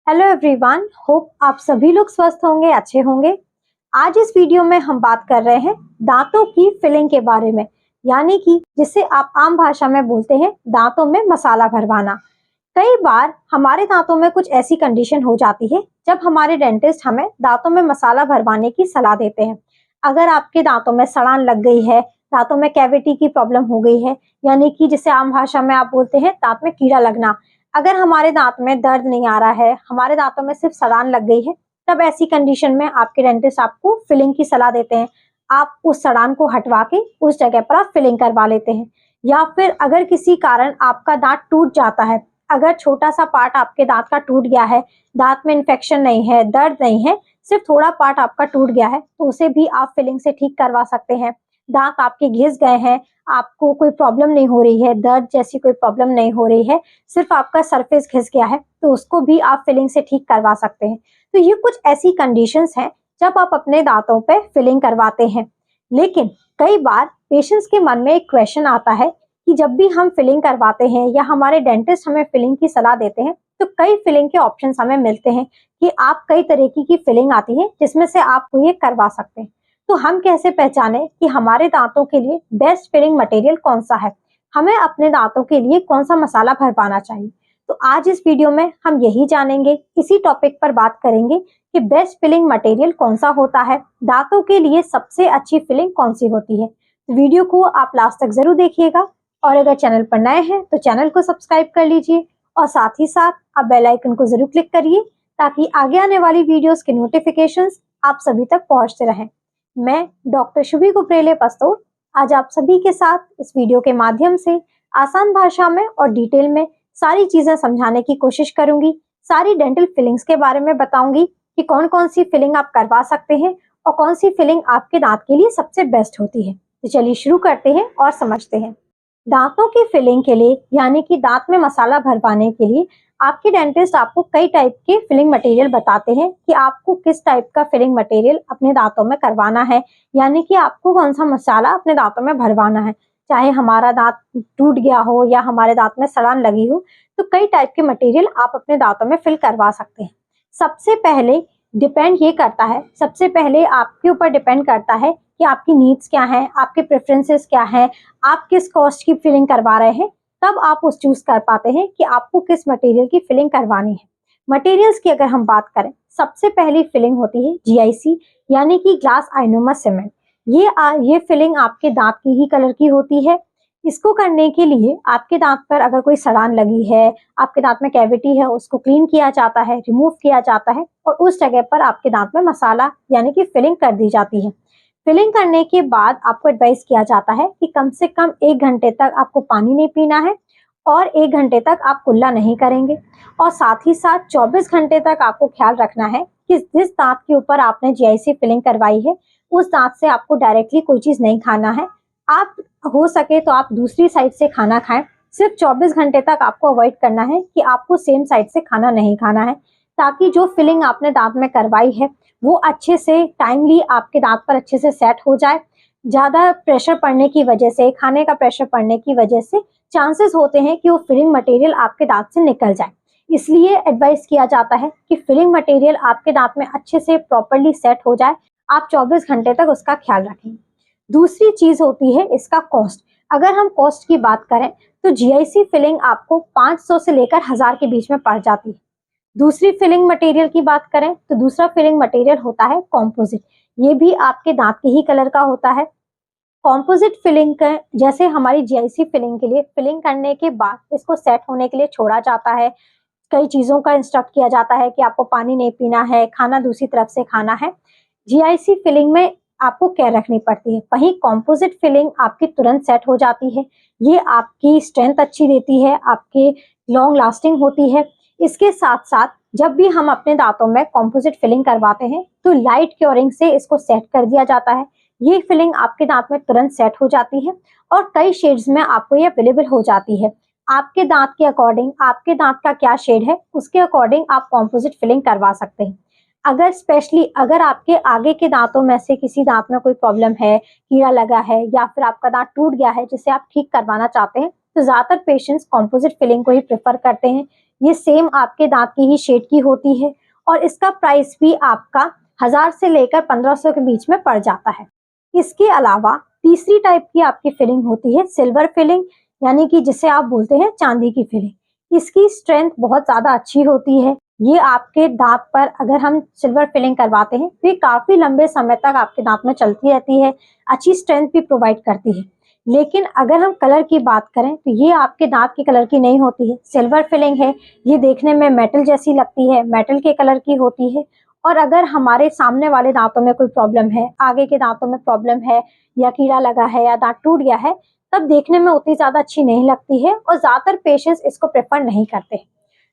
Hello everyone, hope आप सभी लोग स्वस्थ होंगे, अच्छे होंगे। आज इस वीडियो में हम बात कर रहे हैं दांतों की फिलिंग के बारे में, यानी कि जिसे आप आम भाषा में बोलते हैं दांतों में मसाला भरवाना। कई बार हमारे दांतों में कुछ ऐसी कंडीशन हो जाती है जब हमारे डेंटिस्ट हमें दांतों में मसाला भरवाने की सलाह देते हैं। अगर आपके दांतों में सड़ान लग गई है, दांतों में कैविटी की प्रॉब्लम हो गई है, यानी कि जिसे आम भाषा में आप बोलते हैं दांत में कीड़ा लगना, अगर हमारे दांत में दर्द नहीं आ रहा है, हमारे दांतों में सिर्फ सड़ान लग गई है, तब ऐसी कंडीशन में आपके डेंटिस्ट आपको फिलिंग की सलाह देते हैं। आप उस सड़ान को हटवा के उस जगह पर आप फिलिंग करवा लेते हैं। या फिर अगर किसी कारण आपका दांत टूट जाता है, अगर छोटा सा पार्ट आपके दांत का टूट गया है, दांत में इन्फेक्शन नहीं है, दर्द नहीं है, सिर्फ थोड़ा पार्ट आपका टूट गया है, तो उसे भी आप फिलिंग से ठीक करवा सकते हैं। दांत आपके घिस गए हैं, आपको कोई प्रॉब्लम नहीं हो रही है, दर्द जैसी कोई प्रॉब्लम नहीं हो रही है, सिर्फ आपका सरफेस घिस गया है, तो उसको भी आप फिलिंग से ठीक करवा सकते हैं। तो ये कुछ ऐसी कंडीशंस हैं जब आप अपने दांतों पे फिलिंग करवाते हैं। लेकिन कई बार पेशेंट्स के मन में एक क्वेश्चन आता है कि जब भी हम फिलिंग करवाते हैं या हमारे डेंटिस्ट हमें फिलिंग की सलाह देते हैं, तो कई फिलिंग के ऑप्शंस हमें मिलते हैं कि आप कई तरीके की फिलिंग आती है जिसमें से आप ये करवा सकते हैं। तो हम कैसे पहचाने कि हमारे दांतों के लिए बेस्ट फिलिंग मटेरियल कौन सा है, हमें अपने दांतों के लिए कौन सा मसाला भरवाना चाहिए। तो आज इस वीडियो में हम यही जानेंगे, इसी टॉपिक पर बात करेंगे कि बेस्ट फिलिंग मटेरियल कौन सा होता है, दांतों के लिए सबसे अच्छी फिलिंग कौन सी होती है। तो वीडियो को आप लास्ट तक जरूर देखिएगा, और अगर चैनल पर नए हैं तो चैनल को सब्सक्राइब कर लीजिए, और साथ ही साथ आप बेल आइकन को जरूर क्लिक करिए ताकि आगे आने वाली वीडियोस के नोटिफिकेशंस आप सभी तक पहुंचते रहें। मैं डॉक्टर शुभी कुपरेले पस्तोर आज आप सभी के साथ इस वीडियो के माध्यम से आसान भाषा में और डिटेल में सारी चीजें समझाने की कोशिश करूंगी। सारी डेंटल फिलिंग्स के बारे में बताऊंगी कि कौन कौन सी फिलिंग आप करवा सकते हैं और कौन सी फिलिंग आपके दांत के लिए सबसे बेस्ट होती है। तो चलिए शुरू करते हैं और समझते हैं। दांतों की फिलिंग के लिए, यानी कि दांत में मसाला भरवाने के लिए, आपके डेंटिस्ट आपको कई टाइप के फिलिंग मटेरियल बताते हैं कि आपको किस टाइप का फिलिंग मटेरियल अपने दांतों में करवाना है, यानी कि आपको कौन सा मसाला अपने दांतों में भरवाना है। चाहे हमारा दांत टूट गया हो या हमारे दांत में सड़ान लगी हो, तो कई टाइप के मटेरियल आप अपने दांतों में फिल करवा सकते हैं। सबसे पहले सबसे पहले आपके ऊपर डिपेंड करता है कि आपकी नीड्स क्या है, आपके प्रेफरेंसेस क्या है, आप किस कॉस्ट की फिलिंग करवा रहे हैं, तब आप उस चूज कर पाते हैं कि आपको किस मटेरियल की फिलिंग करवानी है। मटेरियल्स की अगर हम बात करें, सबसे पहली फिलिंग होती है जीआईसी, यानी कि ग्लास आइनोमस सीमेंट। ये फिलिंग आपके दांत की ही कलर की होती है। इसको करने के लिए आपके दांत पर अगर कोई सड़ान लगी है, आपके दांत में कैविटी है, उसको क्लीन किया जाता है, रिमूव किया जाता है, और उस जगह पर आपके दांत में मसाला यानी कि फिलिंग कर दी जाती है। फिलिंग करने के बाद आपको एडवाइस किया जाता है कि कम से कम 1 घंटे तक आपको पानी नहीं पीना है, और 1 घंटे तक आप कुल्ला नहीं करेंगे, और साथ ही साथ 24 घंटे तक आपको ख्याल रखना है कि जिस दांत के ऊपर आपने जीआईसी फिलिंग करवाई है, उस दांत से आपको डायरेक्टली कोई चीज नहीं खाना है। आप हो सके तो आप दूसरी साइड से खाना खाएं। सिर्फ 24 घंटे तक आपको अवॉइड करना है कि आपको सेम साइड से खाना नहीं खाना है, ताकि जो फिलिंग आपने दांत में करवाई है वो अच्छे से टाइमली आपके दांत पर अच्छे से सेट हो जाए। ज्यादा प्रेशर पड़ने की वजह से, खाने का प्रेशर पड़ने की वजह से चांसेस होते हैं कि वो फिलिंग मटेरियल आपके दांत से निकल जाए। इसलिए एडवाइस किया जाता है कि फिलिंग मटेरियल आपके दांत में अच्छे से प्रॉपरली सेट हो जाए, आप 24 घंटे तक उसका ख्याल रखें। दूसरी चीज होती है इसका कॉस्ट। अगर हम कॉस्ट की बात करें तो जीआईसी फिलिंग आपको 500 से लेकर 1000 के बीच में पड़ जाती है। दूसरी फिलिंग मटेरियल की बात करें तो दूसरा फिलिंग मटेरियल होता है कॉम्पोजिट। ये भी आपके दांत के ही कलर का होता है। कॉम्पोजिट फिलिंग का, जैसे हमारी जीआईसी फिलिंग के लिए फिलिंग करने के बाद इसको सेट होने के लिए छोड़ा जाता है, कई चीजों का इंस्ट्रक्ट किया जाता है कि आपको पानी नहीं पीना है, खाना दूसरी तरफ से खाना है। जीआईसी फिलिंग में आपको केयर रखनी पड़ती है। वहीं कॉम्पोजिट फिलिंग आपकी तुरंत सेट हो जाती है। ये आपकी स्ट्रेंथ अच्छी देती है, आपके लॉन्ग लास्टिंग होती है। इसके साथ साथ जब भी हम अपने दांतों में कॉम्पोजिट फिलिंग करवाते हैं तो लाइट क्योरिंग से इसको सेट कर दिया जाता है। ये फिलिंग आपके दांत में तुरंत सेट हो जाती है, और कई शेड्स में आपको ये अवेलेबल हो जाती है। आपके दांत के अकॉर्डिंग, आपके दांत का क्या शेड है उसके अकॉर्डिंग आप कॉम्पोजिट फिलिंग करवा सकते हैं। अगर आपके आगे के दांतों में से किसी दांत में कोई प्रॉब्लम है, कीड़ा लगा है, या फिर आपका दांत टूट गया है जिसे आप ठीक करवाना चाहते हैं, तो ज्यादातर पेशेंट्स कॉम्पोजिट फिलिंग को ही प्रेफर करते हैं, ये सेम आपके दांत की ही शेड की होती है और इसका प्राइस भी आपका 1000 से लेकर 1500 के बीच में पड़ जाता है। इसके अलावा तीसरी टाइप की आपकी फिलिंग होती है सिल्वर फिलिंग, यानी कि जिसे आप बोलते हैं चांदी की फिलिंग। इसकी स्ट्रेंथ बहुत ज्यादा अच्छी होती है। ये आपके दांत पर अगर हम सिल्वर फिलिंग करवाते हैं तो ये काफी लंबे समय तक आपके दांत में चलती रहती है, अच्छी स्ट्रेंथ भी प्रोवाइड करती है। लेकिन अगर हम कलर की बात करें तो ये आपके दांत के कलर की नहीं होती है। सिल्वर फिलिंग है, ये देखने में मेटल जैसी लगती है, मेटल के कलर की होती है। और अगर हमारे सामने वाले दांतों में कोई प्रॉब्लम है, आगे के दांतों में प्रॉब्लम है या कीड़ा लगा है या दांत टूट गया है, तब देखने में उतनी ज्यादा अच्छी नहीं लगती है और ज्यादातर पेशेंट्स इसको प्रेफर नहीं करते।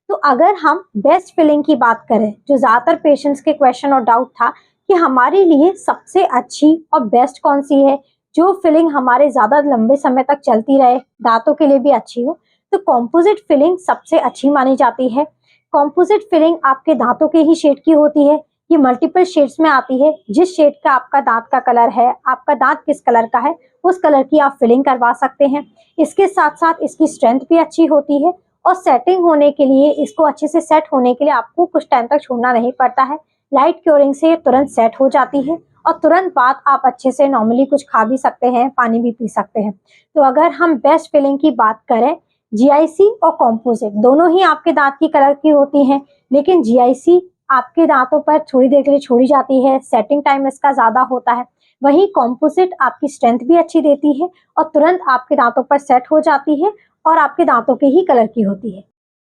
तो अगर हम बेस्ट फिलिंग की बात करें, जो ज्यादातर पेशेंट्स के क्वेश्चन और डाउट था कि हमारे लिए सबसे अच्छी और बेस्ट कौन सी है, जो फिलिंग हमारे ज्यादा लंबे समय तक चलती रहे, दांतों के लिए भी अच्छी हो, तो कॉम्पोजिट फिलिंग सबसे अच्छी मानी जाती है। कॉम्पोजिट फिलिंग आपके दांतों के ही शेड की होती है। ये मल्टीपल शेड्स में आती है। जिस शेड का आपका दांत का कलर है, आपका दांत किस कलर का है, उस कलर की आप फिलिंग करवा सकते हैं। इसके साथ साथ इसकी स्ट्रेंथ भी अच्छी होती है और सेटिंग होने के लिए, इसको अच्छे से सेट होने के लिए आपको कुछ टाइम तक छोड़ना नहीं पड़ता है। लाइट क्योरिंग से तुरंत सेट हो जाती है और तुरंत बाद आप अच्छे से नॉर्मली कुछ खा भी सकते हैं, पानी भी पी सकते हैं। तो अगर हम बेस्ट फिलिंग की बात करें, जीआईसी और कॉम्पोजिट दोनों ही आपके दांत की कलर की होती हैं, लेकिन जीआईसी आपके दांतों पर थोड़ी देर के लिए छोड़ी जाती है, सेटिंग टाइम इसका ज्यादा होता है। वहीं कॉम्पोजिट आपकी स्ट्रेंथ भी अच्छी देती है और तुरंत आपके दांतों पर सेट हो जाती है और आपके दांतों के ही कलर की होती है।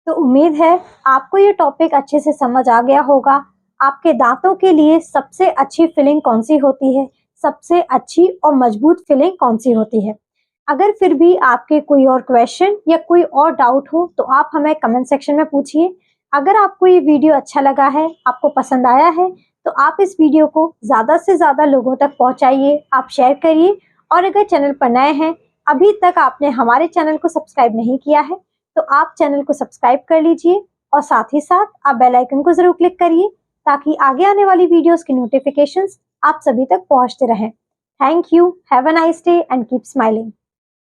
तो उम्मीद है आपको ये टॉपिक अच्छे से समझ आ गया होगा। आपके दांतों के लिए सबसे अच्छी फिलिंग कौन सी होती है, सबसे अच्छी और मजबूत फिलिंग कौन सी होती है। अगर फिर भी आपके कोई और क्वेश्चन या कोई और डाउट हो तो आप हमें कमेंट सेक्शन में पूछिए। अगर आपको ये वीडियो अच्छा लगा है, आपको पसंद आया है, तो आप इस वीडियो को ज़्यादा से ज़्यादा लोगों तक पहुंचाइए, आप शेयर करिए। और अगर चैनल पर नए हैं, अभी तक आपने हमारे चैनल को सब्सक्राइब नहीं किया है, तो आप चैनल को सब्सक्राइब कर लीजिए और साथ ही साथ आप बेल आइकन को जरूर क्लिक करिए ताकि आगे आने वाली वीडियोस की नोटिफिकेशंस आप सभी तक पहुंचते रहें। Thank you, have a nice day and keep smiling.